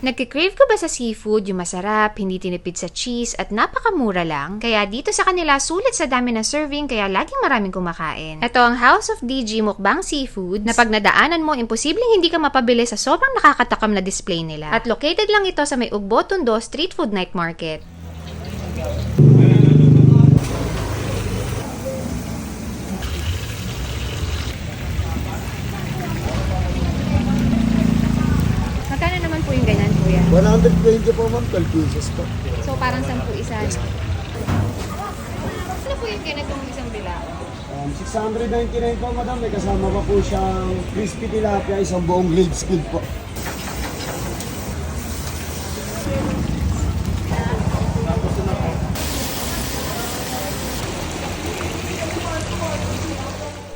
Nagkikrave ko ba sa seafood, yung masarap, hindi tinipid sa cheese at napakamura lang? Kaya dito sa kanila sulit sa dami ng serving kaya laging maraming kumakain. Ito ang House of DG Mukbang Seafoods na pag nadaanan mo, imposibleng hindi ka mapabili sa sobrang nakakatakam na display nila. At located lang ito sa may Ugbo, Tondo Street Food Night Market. Magkano naman po yung ganyan, kuya? 120 po ma'am, 12 pieces po. So, parang 10 isa. Ano po yung ganitong isang bilao? 699 po madam, may kasama pa po siyang crispy tilapia, isang buong grilled squid po.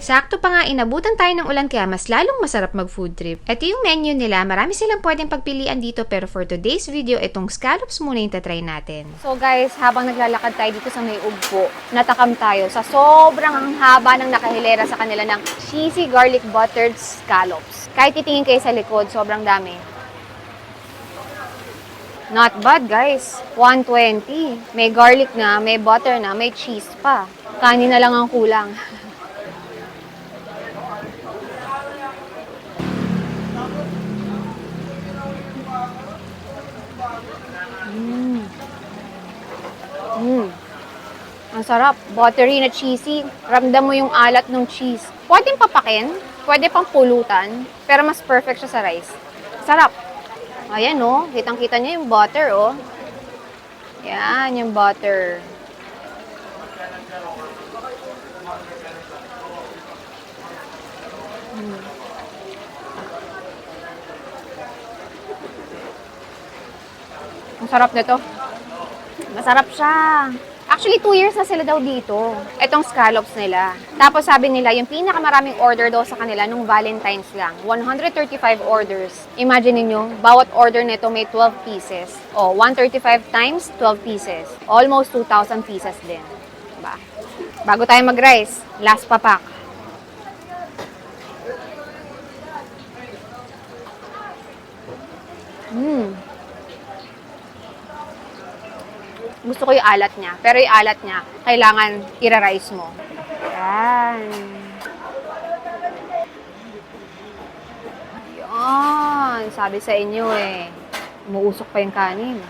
Sakto pa nga inabutan tayo ng ulan kaya mas lalong masarap mag food trip. Ito yung menu nila, marami silang pwedeng pagpilian dito pero for today's video, itong scallops muna yung tatry natin. So guys, habang naglalakad tayo dito sa may ugbo, natakam tayo sa sobrang haba ng nakahilera sa kanila ng cheesy garlic buttered scallops. Kahit titingin kayo sa likod, sobrang dami. Not bad guys, 120. May garlic na, may butter na, may cheese pa. Kanin na lang ang kulang. Ang sarap. Buttery na cheesy. Ramdam mo yung alat ng cheese. Pwedeng papakin, pwede pang pulutan, pero mas perfect siya sa rice. Sarap. Ayan oh, kitang-kita niyo yung butter oh. Yan, yung butter. Ang sarap nito. Masarap siya. Actually, 2 years na sila daw dito. Itong scallops nila. Tapos sabi nila, yung pinakamaraming order daw sa kanila nung Valentine's lang. 135 orders. Imagine niyo, bawat order nito may 12 pieces. O, 135 times 12 pieces. Almost 2,000 pieces din. Diba? Bago tayo mag-rice, last papak. Gusto ko yung alat niya. Pero yung alat niya, kailangan ira-rice mo. Yan. Yan. Sabi sa inyo eh. Umuusok pa yung kanin.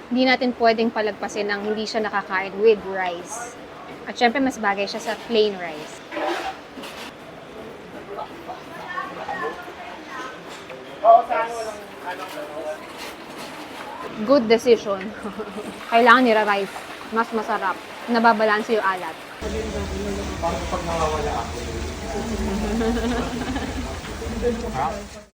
Hindi natin pwedeng palagpasin ng hindi siya nakakain with rice. At syempre, mas bagay siya sa plain rice. Good decision. Kailangan nira-rice. Mas masarap. Nababalanse yung alat. Parang pag nawawala ako.